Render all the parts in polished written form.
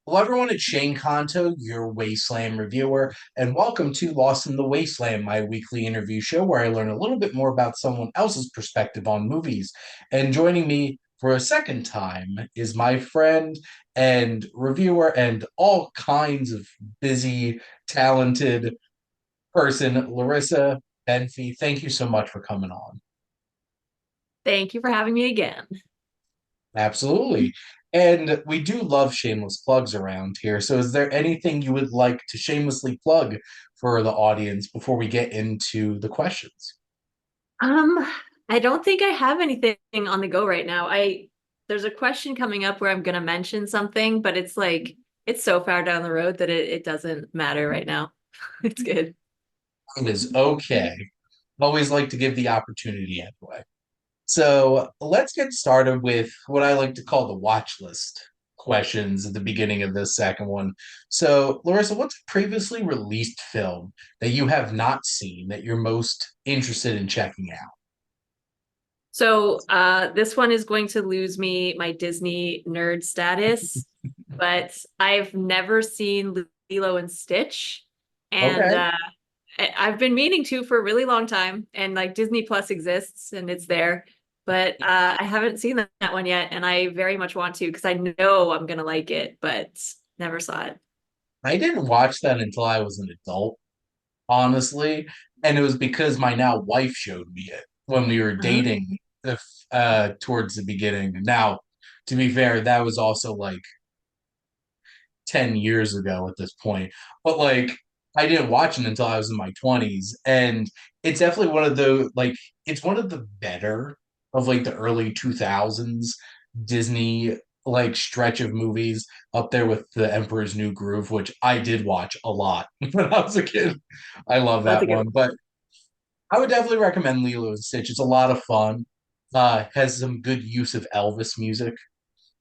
Hello, everyone. It's Shane Kanto, your Wasteland reviewer, and welcome to Lost in the Wasteland, my weekly interview show where I learn a little bit more about someone else's perspective on movies. And joining me for a second time is my friend and reviewer and all kinds of busy, talented person, Larissa Benfey. Thank you so much for coming on. Thank you for having me again. Absolutely. And we do love shameless plugs around here. So, is there anything you would like to shamelessly plug for the audience before we get into the questions? Um, I don't think I have anything on the go right now. There's a question coming up where I'm gonna mention something, but it's so far down the road that it doesn't matter right now. It's good. It is okay. Always like to give the opportunity anyway. So, let's get started with what I like to call the watch list questions at the beginning of this second one. So, Larissa, what's a previously released film that you have not seen that you're most interested in checking out? So this one is going to lose me my Disney nerd status, but I've never seen Lilo and Stitch. And Okay. I've been meaning to for a really long time, and like Disney Plus exists and it's there, but I haven't seen that one yet, and I very much want to because I know I'm gonna like it, but never saw it. I didn't watch that until I was an adult, honestly, and it was because my now wife showed me it when we were Uh-huh. dating if towards the beginning. Now, to be fair, that was also like 10 years ago at this point. But like I didn't watch it until I was in my 20s, and it's definitely one of the like it's one of the better of like the early 2000s Disney like stretch of movies, up there with The Emperor's New Groove, which I did watch a lot when I was a kid. I love That's a that good one. But I would definitely recommend Lilo and Stitch. It's a lot of fun. Has some good use of Elvis music,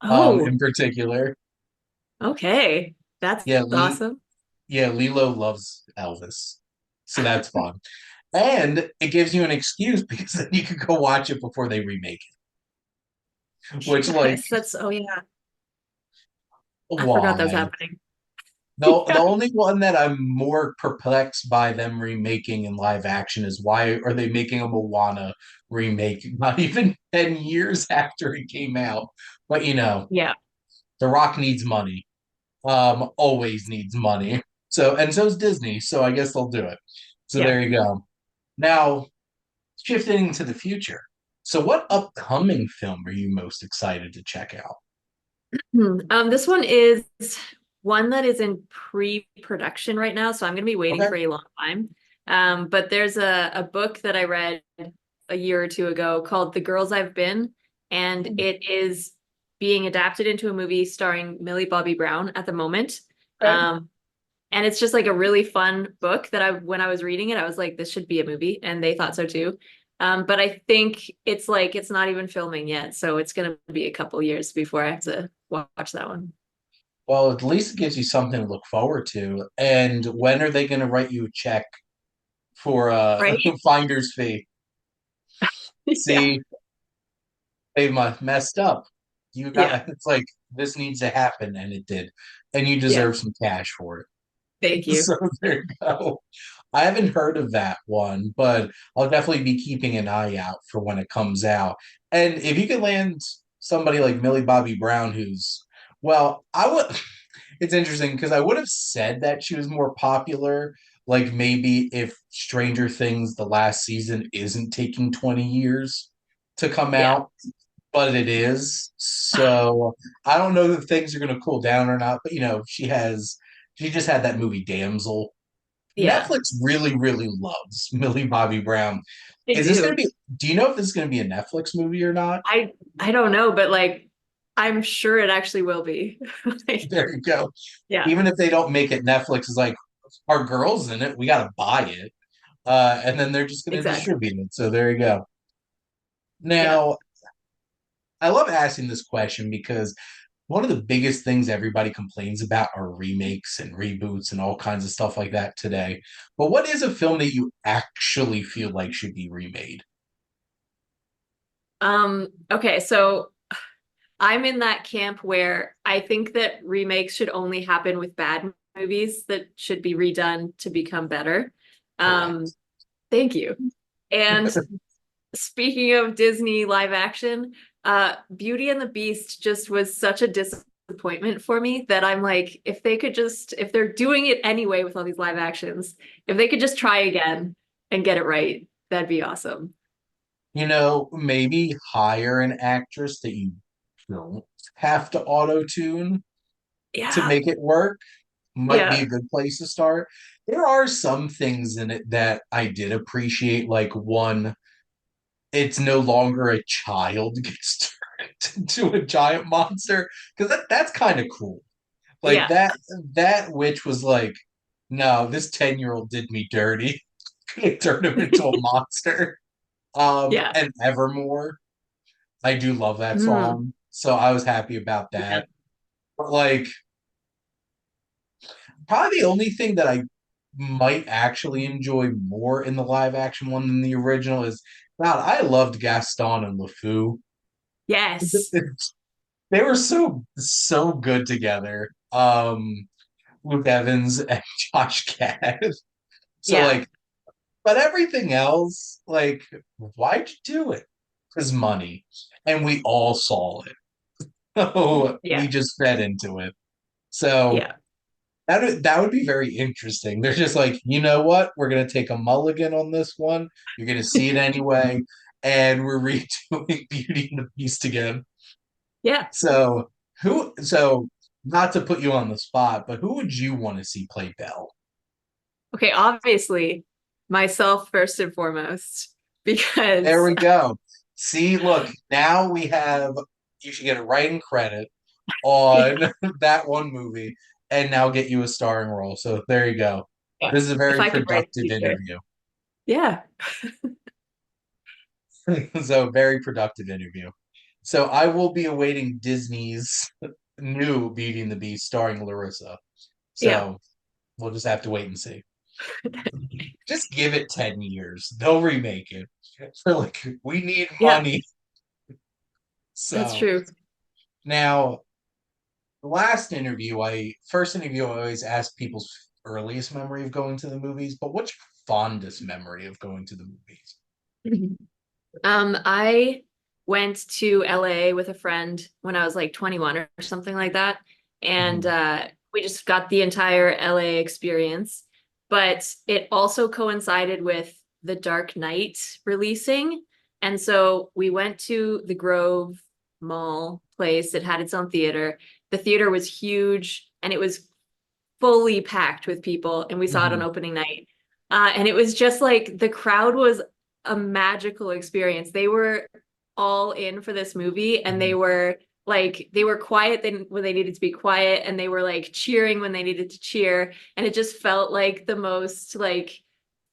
one. Oh, in particular. okay. That's Yeah, awesome. yeah, Lilo loves Elvis. So that's fun. And it gives you an excuse because then you could go watch it before they remake it. Which, like, Yes, that's oh yeah. I forgot that was why? happening. The Yeah. only one that I'm more perplexed by them remaking in live action is why are they making a Moana remake not even 10 years after it came out? But Yeah. The Rock needs money. Always needs money. So and so's Disney, so I guess they'll do it. So Yeah. there you go. Now, shifting to the future. So, what upcoming film are you most excited to check out? This one is one that is in pre-production right now, so I'm gonna be waiting Okay. for a long time. But there's a book that I read a year or two ago called The Girls I've Been, and it is being adapted into a movie starring Millie Bobby Brown at the moment. Okay. Um, and it's just like a really fun book that when I was reading it, I was like, this should be a movie, and they thought so too. But I think it's like it's not even filming yet, so it's gonna be a couple years before I have to watch that one. Well, at least it gives you something to look forward to. And when are they going to write you a check for a Right? finder's fee? Yeah. See, they messed up. You Yeah. got it's like this needs to happen, and it did, and you Yeah. deserve some cash for it. Thank you. So there you go. I haven't heard of that one, but I'll definitely be keeping an eye out for when it comes out. And if you could land somebody like Millie Bobby Brown, who's, well, I would, it's interesting because I would have said that she was more popular, like maybe if Stranger Things, the last season, isn't taking 20 years to come Yeah. out, but it is. So I don't know if things are going to cool down or not, but she just had that movie Damsel. Yeah. Netflix really, really loves Millie Bobby Brown. They Is this going do. to be, do you know if this is going to be a Netflix movie or not? I I don't know, but like I'm sure it actually will be. Like, There you go. yeah, Even if they don't make it, Netflix is like, our girl's in it. We got to buy it. And then they're just going to exactly. distribute it. So there you go. Yeah. Now, I love asking this question because one of the biggest things everybody complains about are remakes and reboots and all kinds of stuff like that today. But what is a film that you actually feel like should be remade? Okay, so I'm in that camp where I think that remakes should only happen with bad movies that should be redone to become better. Um, Correct. thank you. And speaking of Disney live action, Beauty and the Beast just was such a disappointment for me that I'm like, if they could just, if they're doing it anyway with all these live actions, if they could just try again and get it right, that'd be awesome. Maybe hire an actress that you don't have to auto tune to Yeah, make it work might be yeah, a good place to start. There are some things in it that I did appreciate, like one, it's no longer a child gets turned into a giant monster because that's kind of cool. Like yeah, that witch was like, no, this 10-year-old did me dirty. It turned him into a monster. yeah. And Evermore, I do love that Mm, song, so I was happy about yeah. that. But like, probably the only thing that I might actually enjoy more in the live action one than the original is, God, I loved Gaston and LeFou. Yes. They were so good together. Luke Evans and Josh Gad. So Yeah. like, but everything else, like, why'd you do it? Because money, and we all saw it. So we Yeah. just fed into it. So Yeah. that would be very interesting. They're just like, you know what? We're gonna take a mulligan on this one. You're gonna see it anyway, and we're redoing Beauty and the Beast again. Yeah. So not to put you on the spot, but who would you want to see play Belle? Okay, obviously, myself first and foremost, There because we go. See, look, now you should get a writing credit yeah, on that one movie and now get you a starring role. So there you go. yeah. This is a If very I could write productive the future. interview. Yeah. So very productive interview. So I will be awaiting Disney's new Beauty and the Beast starring Larissa. Yeah. So we'll just have to wait and see. Just give it 10 years. They'll remake it. They're like, we need Yeah, money. that's So true. now the last interview, first interview, I always ask people's earliest memory of going to the movies, but what's your fondest memory of going to the movies? I went to LA with a friend when I was like 21 or something like that. And Mhm. we just got the entire LA experience. But it also coincided with The Dark Knight releasing. And so we went to the Grove Mall place. It had its own theater. The theater was huge and it was fully packed with people. And we saw it on Mhm. opening night. And it was just like the crowd was a magical experience. They were all in for this movie and they Mhm. were like they were quiet when they needed to be quiet and they were like cheering when they needed to cheer and it just felt like the most like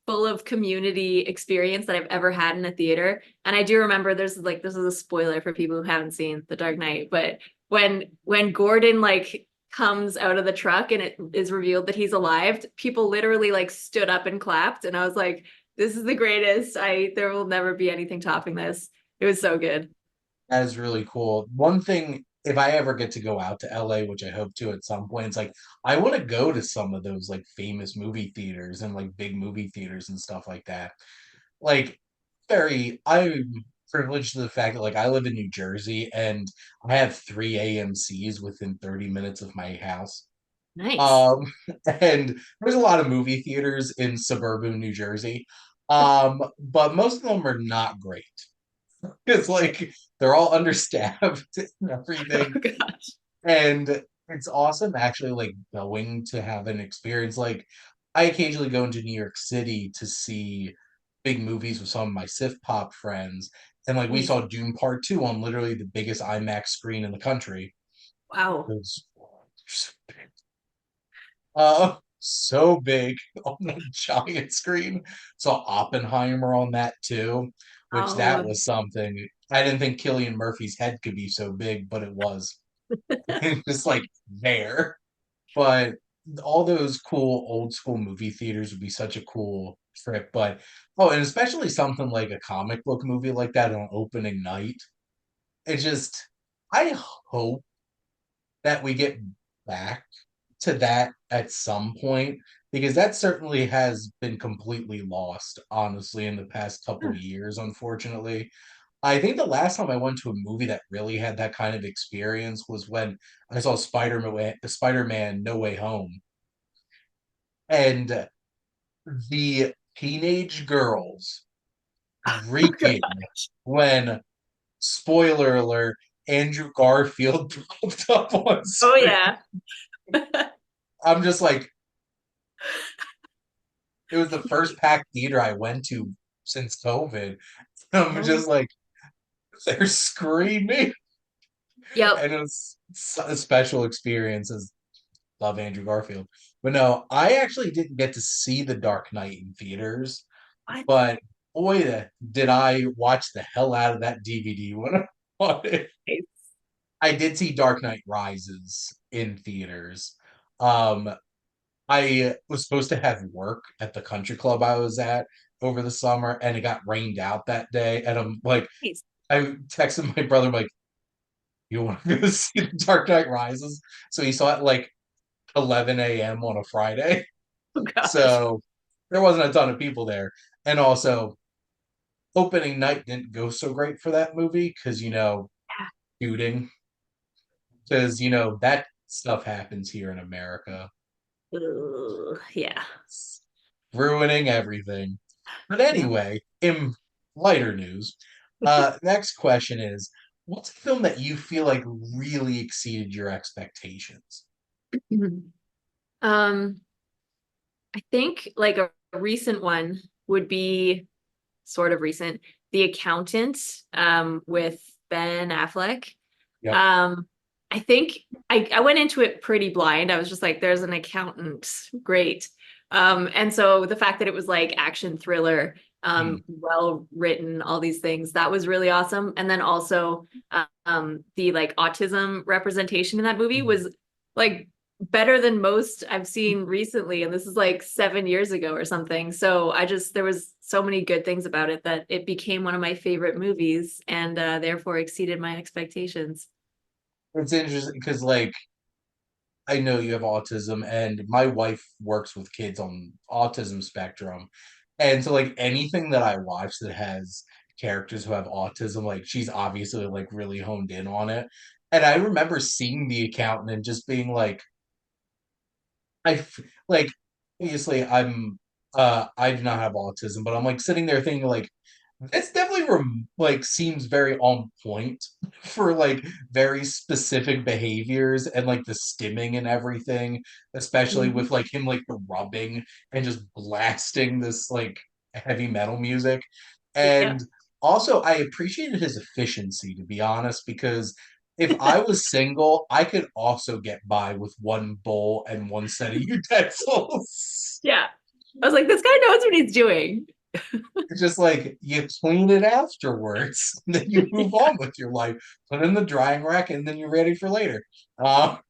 full of community experience that I've ever had in a theater. And I do remember there's like this is a spoiler for people who haven't seen The Dark Knight, but when Gordon like comes out of the truck and it is revealed that he's alive, people literally like stood up and clapped and I was like this is the greatest. I there will never be anything topping this. It was so good. That is really cool. One thing, if I ever get to go out to LA, which I hope to at some point, it's like I want to go to some of those like famous movie theaters and like big movie theaters and stuff like that. Like I'm privileged to the fact that like I live in New Jersey and I have three AMC's within 30 minutes of my house. Nice. Um, and there's a lot of movie theaters in suburban New Jersey. But most of them are not great. It's like they're all understaffed and everything. Oh gosh. And it's awesome actually like going to have an experience. Like I occasionally go into New York City to see big movies with some of my Sif Pop friends. And like we Nice. saw Dune Part 2 on literally the biggest IMAX screen in the country. Wow. It was so big on the giant screen. Saw Oppenheimer on that too, which that Oh, was something. I didn't think Killian Murphy's head could be so big, but it was. It was like there. But all those cool old school movie theaters would be such a cool trip. But oh, and especially something like a comic book movie like that on opening night. It just I hope that we get back to that at some point because that certainly has been completely lost, honestly, in the past couple of years, unfortunately. I think the last time I went to a movie that really had that kind of experience was when I saw Spider-Man No Way Home. And the teenage girls freaking when, spoiler alert, Andrew Garfield popped up on Oh screen. yeah. I'm just like, it was the first packed theater I went to since COVID. I'm Oh. just like, they're screaming. Yep. And it was a special experience as love Andrew Garfield. But no, I actually didn't get to see The Dark Knight in theaters, What? but boy, did I watch the hell out of that DVD when I bought it. I did see Dark Knight Rises in theaters. Um, I was supposed to have work at the country club I was at over the summer, and it got rained out that day. And I'm like, Nice. I texted my brother, I'm like, you want to go see The Dark Knight Rises? So he saw it like 11 a.m. on a Friday. Oh gosh. So there wasn't a ton of people there. And also, opening night didn't go so great for that movie because, shooting, because, that stuff happens here in America. Ugh, yeah. It's ruining everything. But Yep. anyway, in lighter news, next question is what's a film that you feel like really exceeded your expectations? Um, I think like a recent one would be sort of recent, The Accountant, with Ben Affleck. Yep. Um, I think I went into it pretty blind. I was just like, there's an accountant, great. And so the fact that it was like action thriller, Mm. well written, all these things, that was really awesome. And then also the like autism representation in that movie was like better than most I've seen recently. And this is like 7 years ago or something. So there was so many good things about it that it became one of my favorite movies and therefore exceeded my expectations. It's interesting because, like, I know you have autism, and my wife works with kids on autism spectrum. And so, like, anything that I watch that has characters who have autism, like, she's obviously, like, really honed in on it. And I remember seeing The Accountant and just being like, like, obviously, I do not have autism, but I'm, like, sitting there thinking, like, it's definitely like seems very on point for like very specific behaviors and like the stimming and everything, especially Mhm. with like him like the rubbing and just blasting this like heavy metal music. Yeah. And also I appreciated his efficiency, to be honest, because if I was single, I could also get by with one bowl and one set of utensils. Yeah. I was like, this guy knows what he's doing. It's just like you clean it afterwards, and then you move on with your life. Put it in the drying rack, and then you're ready for later. But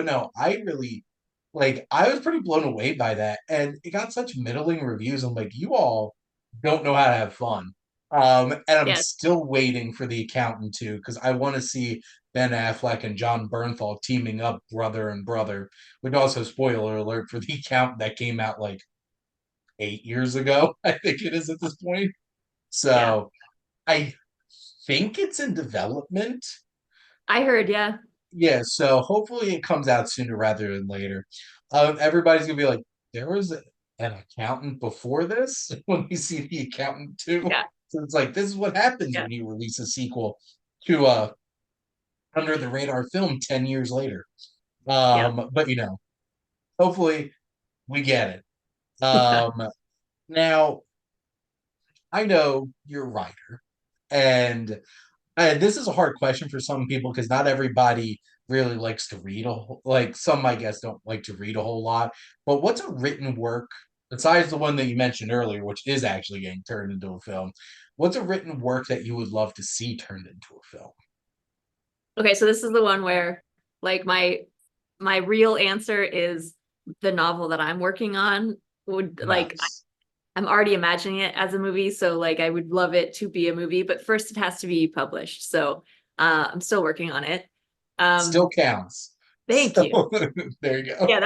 no, I really like. I was pretty blown away by that, and it got such middling reviews. I'm like, you all don't know how to have fun. And I'm Yes. still waiting for The Accountant too, because I want to see Ben Affleck and John Bernthal teaming up, brother and brother. Which also, spoiler alert for The Accountant that came out like 8 years ago, I think it is at this point. Yeah. So I think it's in development. I heard, yeah. Yeah, so hopefully it comes out sooner rather than later. Everybody's gonna be like, there was an accountant before this when we see the accountant too. Yeah. So it's like this is what happens Yeah. when you release a sequel to under the radar film 10 years later. Yeah. But hopefully we get it. Yeah. Now I know you're a writer, and this is a hard question for some people because not everybody really likes to read like some I guess don't like to read a whole lot. But what's a written work besides the one that you mentioned earlier, which is actually getting turned into a film? What's a written work that you would love to see turned into a film? Okay, so this is the one where like my real answer is the novel that I'm working on would like Nice. I'm already imagining it as a movie, so like I would love it to be a movie, but first it has to be published. So I'm still working on it. Still Um, counts. Thank you. So there you go. Yeah,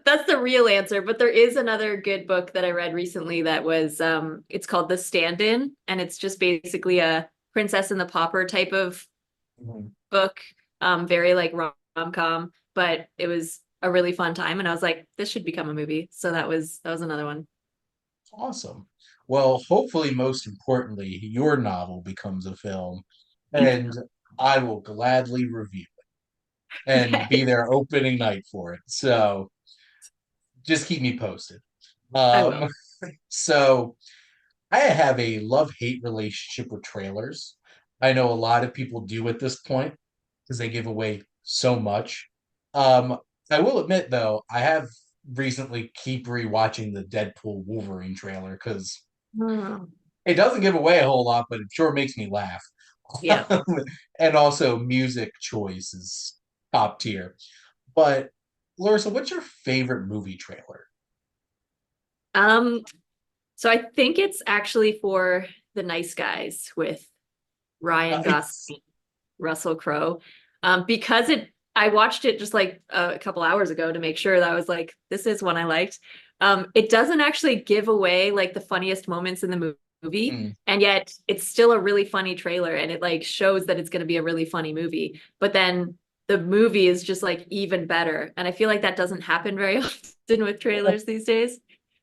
that's the real answer. But there is another good book that I read recently that was it's called The Stand-In, and it's just basically a Princess and the Pauper type of Mhm. book. Very like rom-com, but it was a really fun time, and I was like, this should become a movie. So that was another one. Awesome. Well, hopefully, most importantly, your novel becomes a film, and I will gladly review and be Yes, there opening night for it. So just keep me posted. I Um, will. so I have a love-hate relationship with trailers. I know a lot of people do at this point because they give away so much. Um, I will admit though, I have recently keep rewatching the Deadpool Wolverine trailer because Oh, it doesn't give away a whole lot, but it sure makes me laugh. yeah. And also music choice is top tier. But Larissa, what's your favorite movie trailer? Um, so I think it's actually for The Nice Guys with Ryan Nice. Gosling, Russell Crowe. Because I watched it just like a couple hours ago to make sure that I was like, this is one I liked. It doesn't actually give away like the funniest moments in the movie, Mm. and yet it's still a really funny trailer, and it like shows that it's going to be a really funny movie. But then the movie is just like even better, and I feel like that doesn't happen very often with trailers these days.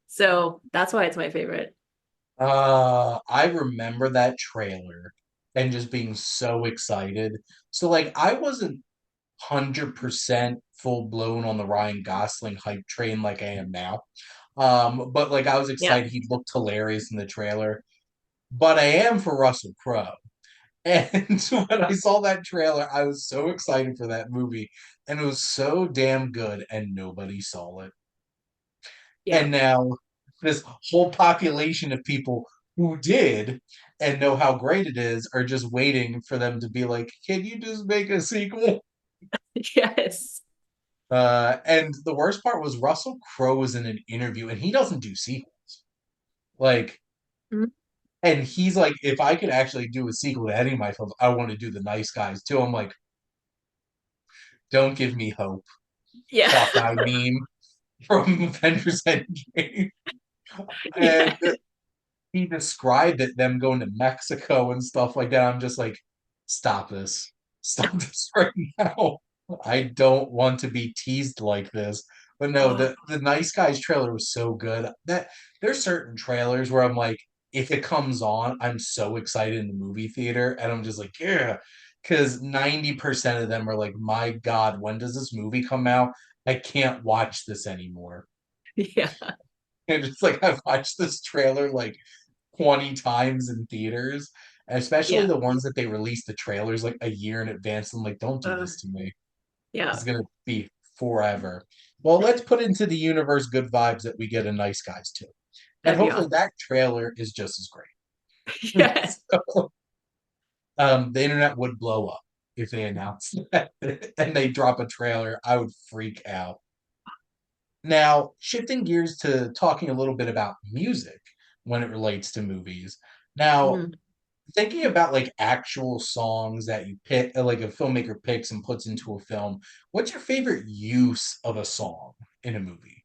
So that's why it's my favorite. I remember that trailer and just being so excited. So like I wasn't 100% full blown on the Ryan Gosling hype train like I am now. But like I was Yeah. excited he looked hilarious in the trailer. But I am for Russell Crowe. And when I saw that trailer, I was so excited for that movie. And it was so damn good, and nobody saw it. Yeah. And now this whole population of people who did and know how great it is are just waiting for them to be like, can you just make a sequel? Yes. And the worst part was Russell Crowe was in an interview and he doesn't do sequels. Like, Mhm. and he's like, if I could actually do a sequel to any of my films, I want to do The Nice Guys too. I'm like, don't give me hope. Yeah. Hawkeye meme from Avengers Endgame. And Yeah. he described it, them going to Mexico and stuff like that. I'm just like, stop this. Stop this right now. I don't want to be teased like this. But no, Oh, the Nice Guys trailer was so good. That there's certain trailers where I'm like, if it comes on, I'm so excited in the movie theater, and I'm just like, yeah, because 90% of them are like, my God, when does this movie come out? I can't watch this anymore. yeah. And it's like I've watched this trailer like 20 times in theaters, and especially Yeah. the ones that they release the trailers like a year in advance. I'm like, don't do Uh, this to me. It's yeah. gonna be forever. Well, let's put into the universe good vibes that we get a Nice Guys too. And That'd be hopefully awesome. that trailer is just as great. Yes. So, the internet would blow up if they announced that and they drop a trailer. I would freak out. Now, shifting gears to talking a little bit about music when it relates to movies. Now, Mhm. thinking about like actual songs that you pick, like a filmmaker picks and puts into a film, what's your favorite use of a song in a movie?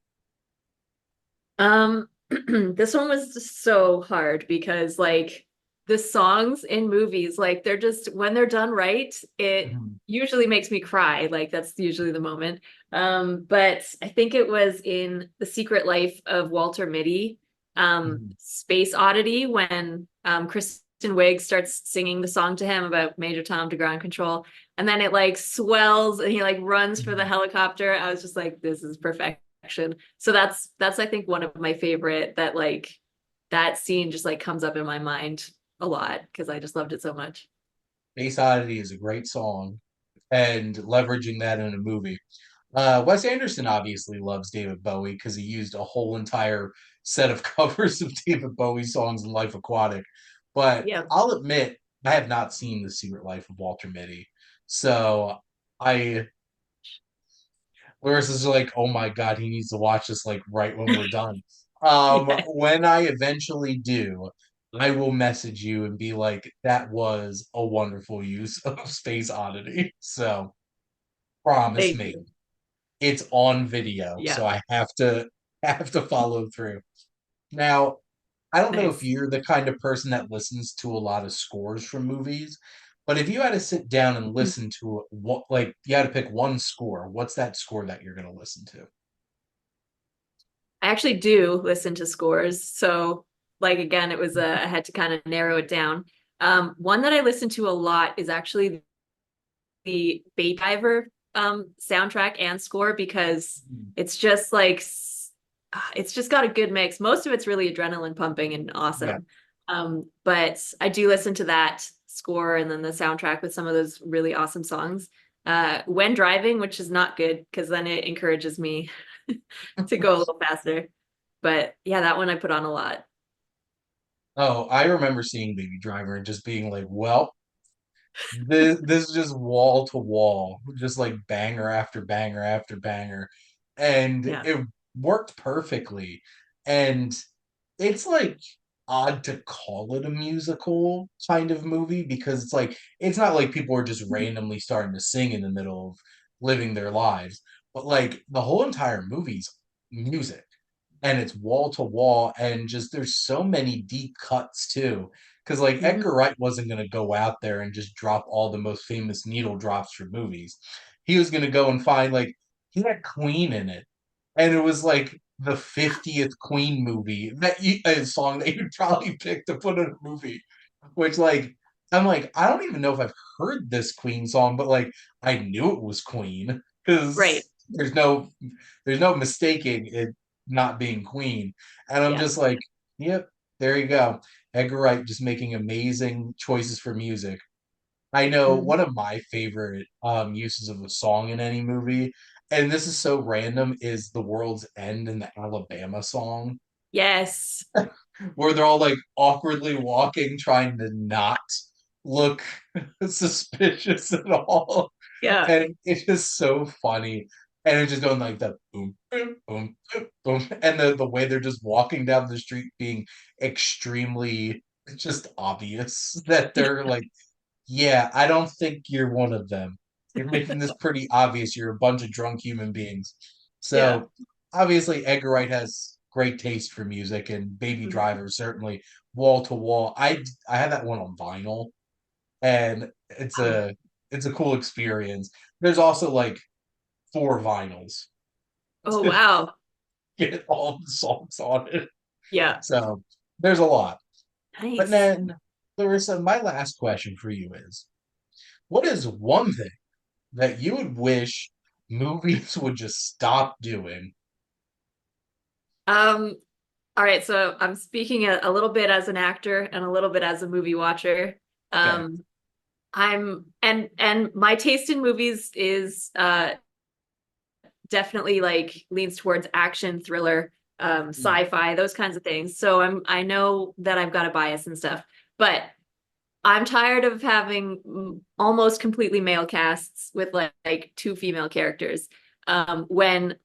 This one was just so hard because like the songs in movies, like they're just when they're done right, it Mhm, usually makes me cry. Like that's usually the moment. But I think it was in The Secret Life of Walter Mitty, mhm, Space Oddity, when Kristen Wiig starts singing the song to him about Major Tom to ground control, and then it like swells and he like runs for the mhm. helicopter. I was just like, this is perfection. So that's I think one of my favorite that like that scene just like comes up in my mind a lot because I just loved it so much. Space Oddity is a great song, and leveraging that in a movie. Wes Anderson obviously loves David Bowie because he used a whole entire set of covers of David Bowie songs in Life Aquatic. But Yeah. I'll admit, I have not seen The Secret Life of Walter Mitty. So I Larissa's like, oh my God, he needs to watch this like right when we're done. Yeah. When I eventually do, I will message you and be like, that was a wonderful use of Space Oddity. So promise Thank me. you. It's on video, Yeah, so I have to follow through. Now, I don't know if nice. you're the kind of person that listens to a lot of scores from movies, but if you had to sit down and Mhm. listen to what, like, you had to pick one score, what's that score that you're going to listen to? I actually do listen to scores. So, like again, it was I had to kind of narrow it down. One that I listen to a lot is actually the Baby Driver soundtrack and score because Mm. it's just like it's just got a good mix. Most of it's really adrenaline pumping and Yeah. awesome. But I do listen to that score and then the soundtrack with some of those really awesome songs. When driving, which is not good because then it encourages me to go a little faster. But yeah, that one I put on a lot. Oh, I remember seeing Baby Driver and just being like, well, this is just wall to wall, just like banger after banger after banger. And Yeah. it worked perfectly. And it's like odd to call it a musical kind of movie because it's like it's not like people are just randomly starting to sing in the middle of living their lives, but like the whole entire movie's music and it's wall to wall and just there's so many deep cuts too because like Mhm. Edgar Wright wasn't going to go out there and just drop all the most famous needle drops for movies. He was going to go and find like he had Queen in it and it was like the 50th Queen movie that a song that you'd probably pick to put in a movie, which like I'm like I don't even know if I've heard this Queen song, but like I knew it was Queen Right. because there's no mistaking it not being Queen, and I'm Yeah. just like, yep, there you go. Edgar Wright just making amazing choices for music. I know Mhm. one of my favorite uses of a song in any movie, and this is so random, is The World's End in the Alabama song, Yes. where they're all like awkwardly walking, trying to not look suspicious at all. Yeah. And it's just so funny. And it's just going like the boom, boom, boom, boom, boom. And the way they're just walking down the street being extremely just obvious that they're like, yeah, I don't think you're one of them. You're making this pretty obvious. You're a bunch of drunk human beings. Yeah. So obviously Edgar Wright has great taste for music and Baby Mhm. Driver certainly wall to wall. I had that one on vinyl and Wow. it's a cool experience. There's also like four vinyls Oh, to wow. get all the songs on it. Yeah. So there's a lot. But Nice. then Larissa, my last question for you is what is one thing that you would wish movies would just stop doing? Um, all right, so I'm speaking a little bit as an actor and a little bit as a movie watcher. Okay. Um, and my taste in movies is definitely like leans towards action, thriller, Mm, sci-fi, those kinds of things. So I know that I've got a bias and stuff, but I'm tired of having almost completely male casts with like two female characters. When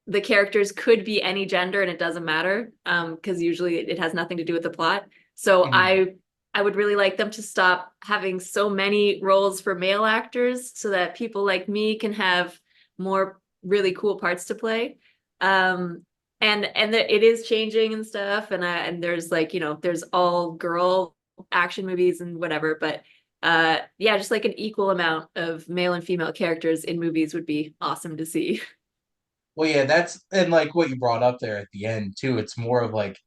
the characters could be any gender and it doesn't matter because usually it has nothing to do with the plot. So mhm. I would really like them to stop having so many roles for male actors so that people like me can have more really cool parts to play. Um, it is changing and stuff and there's like, you know, there's all girl action movies and whatever, but yeah, just like an equal amount of male and female characters in movies would be awesome to see. Well, yeah, that's and like what you brought up there at the end too. It's more of like,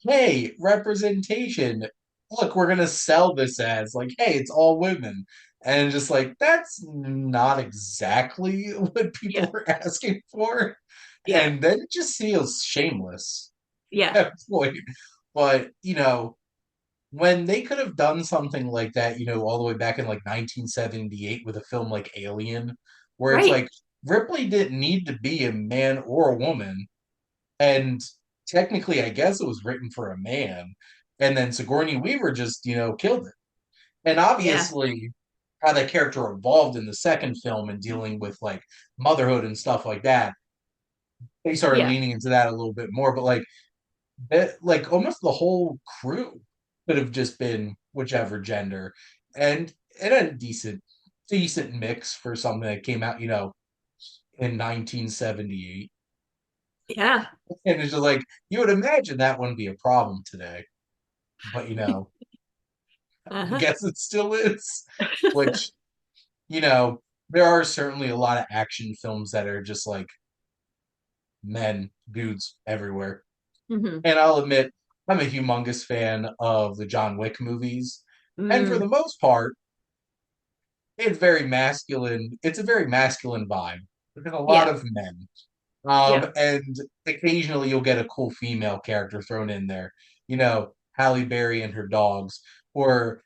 hey, representation. Look, we're gonna sell this as like, hey, it's all women. And just like that's not exactly what Yeah. people were asking for. Yeah. And then it just feels shameless Yeah. at that point. But, when they could have done something like that, all the way back in like 1978 with a film like Alien, where it's Right. like Ripley didn't need to be a man or a woman. And technically, I guess it was written for a man. And then Sigourney Weaver just, killed it. And Yeah. obviously, how that character evolved in the second film and dealing with like motherhood and stuff like that, they started Yeah. leaning into that a little bit more. But like, almost the whole crew. could have just been whichever gender, and it had a decent mix for something that came out, in 1978. Yeah. And it's just like you would imagine that wouldn't be a problem today, but I Uh-huh. guess it still is. Which, you know, there are certainly a lot of action films that are just like men, dudes everywhere. Hmm. And I'll admit, I'm a humongous fan of the John Wick movies. And for Mm, the most part, it's very masculine. It's a very masculine vibe. There's a lot yeah. of men. Yeah. And occasionally you'll get a cool female character thrown in there. Halle Berry and her dogs, or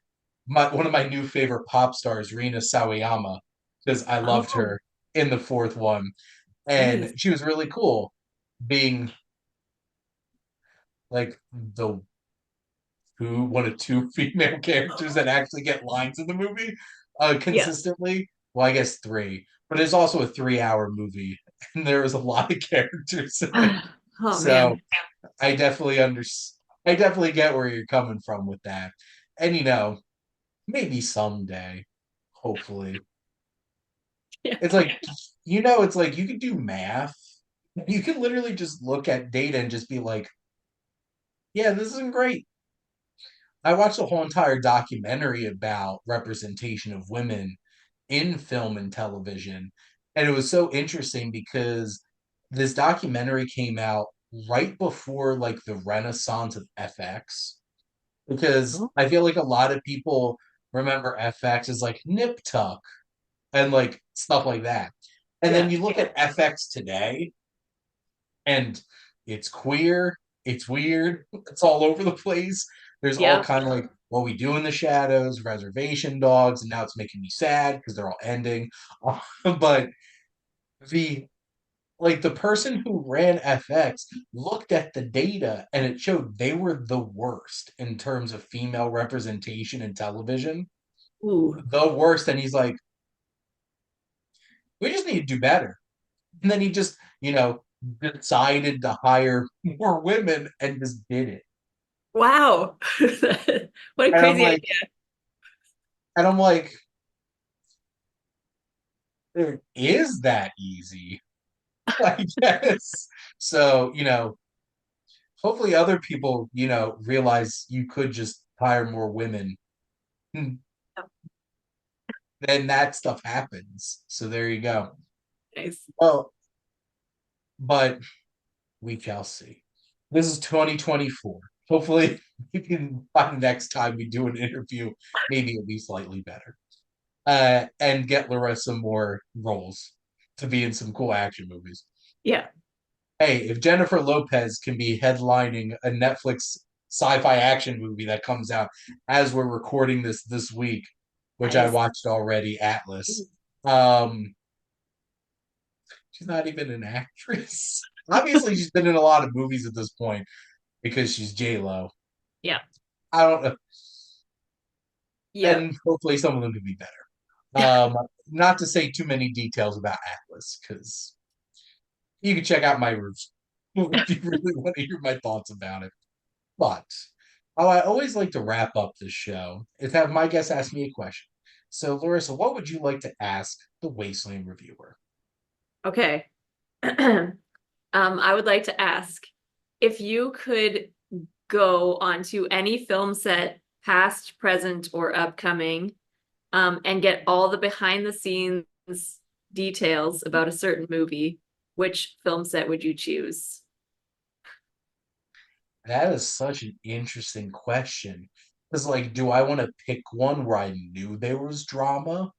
one of my new favorite pop stars, Rina Sawayama, because I loved Oh, her in the fourth one, nice. and she was really cool, being like the one of two female characters that actually get lines in the movie Yeah. consistently. Well, I guess three, but it's also a 3 hour movie, and there was a lot of characters in it. Oh So man. I definitely under I definitely get where you're coming from with that. And maybe someday, hopefully. Yeah. It's like it's like you can do math. You can literally just look at data and just be like, yeah, this isn't great. I watched a whole entire documentary about representation of women in film and television. And it was so interesting because this documentary came out right before like the renaissance of FX. Because Oh, I feel like a lot of people remember FX as like Nip Tuck and like stuff like that. And then yeah. you look at FX today and it's queer, it's weird, it's all over the place. There's all Yeah. kind of like what we do in the shadows, reservation dogs, and now it's making me sad because they're all ending. But the the person who ran FX looked at the data and it showed they were the worst in terms of female representation in television. Ooh. The worst. And he's like, we just need to do better. And then he just, decided to hire more women and just did it. Wow. What a And I'm crazy like, idea. and I'm like, it is that easy, I guess. So, hopefully other people, realize you could just hire more women. Then that stuff happens. So there you go. Nice. Well, but we shall see. This is 2024. Hopefully, we can by the next time we do an interview, maybe it'll be slightly better. And get Larissa more roles to be in some cool action movies. Yeah. Hey, if Jennifer Lopez can be headlining a Netflix sci-fi action movie that comes out as we're recording this week, which I Nice. watched already, Atlas. Um, she's not even an actress. Obviously, she's been in a lot of movies at this point because she's J Lo. Yeah. I don't know, Yeah. and hopefully some of them can be better. Um, Not to say too many details about Atlas because you can check out my review if you really want to hear my thoughts about it. But I always like to wrap up this show is have my guests ask me a question. So, Larissa, what would you like to ask the Wasteland reviewer? Okay. I would like to ask if you could go onto any film set, past, present, or upcoming, and get all the behind the scenes details about a certain movie, which film set would you choose? That is such an interesting question. Because, like, do I want to pick one where I knew there was drama?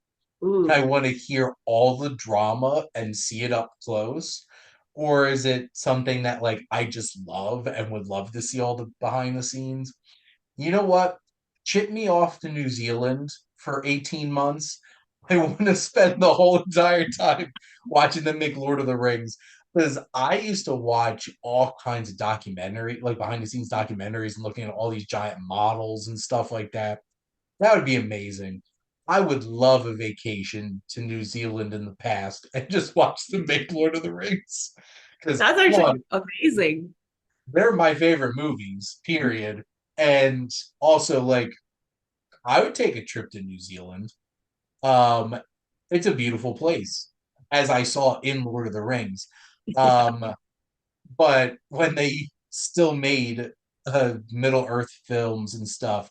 I Ooh, want to hear all the drama and see it up close? Or is it something that, like, I just love and would love to see all the behind the scenes? You know what? Ship me off to New Zealand for 18 months. I want to spend the whole entire time watching them make Lord of the Rings. Because I used to watch all kinds of documentary, like behind the scenes documentaries and looking at all these giant models and stuff like that. That would be amazing. I would love a vacation to New Zealand in the past and just watch them make Lord of the Rings. Because that's one, actually amazing. they're my favorite movies, period. And also, like, I would take a trip to New Zealand. Um, it's a beautiful place, as I saw in Lord of the Rings. Um, but when they still made Middle Earth films and stuff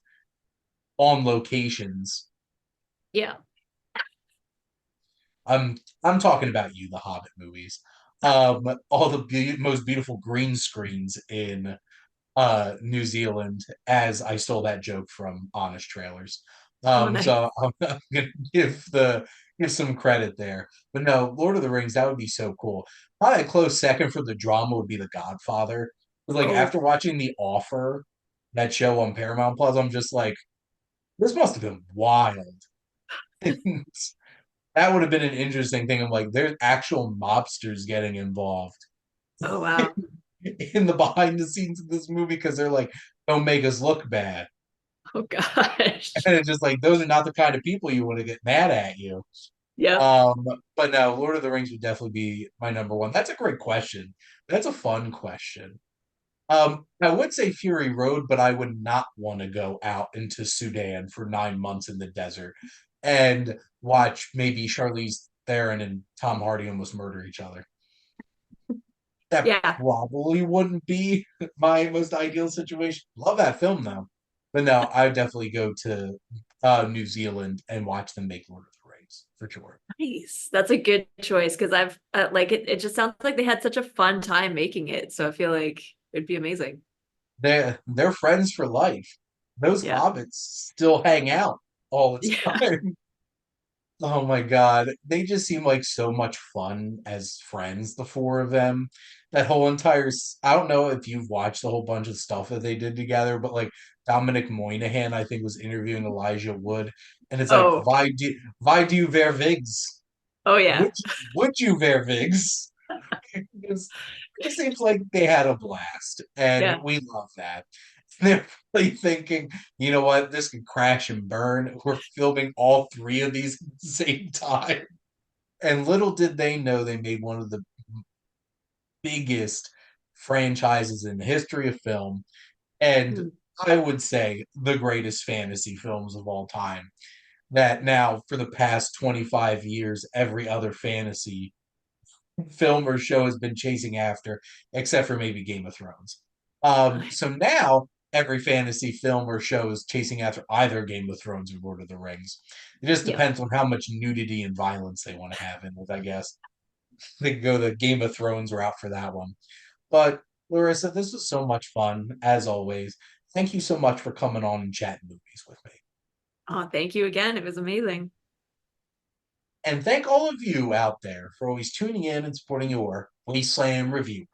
on locations, Yeah. I'm talking about you, the Hobbit movies. All the most beautiful green screens in New Zealand, as I stole that joke from Honest Trailers. Oh, nice. So I'm gonna give some credit there. But no, Lord of the Rings, that would be so cool. Probably a close second for the drama would be The Godfather. But like Oh, after watching The Offer, that show on Paramount Plus, I'm just like, this must have been wild. That would have been an interesting thing. I'm like, there's actual mobsters getting involved oh wow. in the behind the scenes of this movie because they're like, don't make us look bad. Oh gosh. And it's just like those are not the kind of people you want to get mad at you. Yep. Um, but no, Lord of the Rings would definitely be my number one. That's a great question. That's a fun question. I would say Fury Road, but I would not want to go out into Sudan for 9 months in the desert and watch maybe Charlize Theron and Tom Hardy almost murder each other. That Yeah. probably wouldn't be my most ideal situation. Love that film though. But no, I would definitely go to New Zealand and watch them make Lord of the Rings for sure. Nice. That's a good choice because I've like it just sounds like they had such a fun time making it. So I feel like it'd be amazing. They're friends for life. Those Yeah. hobbits still hang out all the Yeah. time. Oh my God. They just seem like so much fun as friends, the four of them. That whole I don't know if you've watched the whole bunch of stuff that they did together, but like Dominic Moynihan, I think, was interviewing Elijah Wood, and it's like, Oh, why do you wear wigs? oh Would yeah. would you wear wigs? Because it seems like they had a blast, and Yeah. we love that. They're really thinking, you know what, this could crash and burn. We're filming all three of these at the same time. And little did they know they made one of the biggest franchises in the history of film. And Hmm. I would say the greatest fantasy films of all time. That now, for the past 25 years, every other fantasy film or show has been chasing after, except for maybe Game of Thrones. So now every fantasy film or show is chasing after either Game of Thrones or Lord of the Rings. It just Yep. depends on how much nudity and violence they want to have in it, I guess. They could go the Game of Thrones route for that one. But Larissa, this was so much fun, as always. Thank you so much for coming on and chatting movies with me. Oh, thank you again. It was amazing. And thank all of you out there for always tuning in and supporting your Wasteland Review.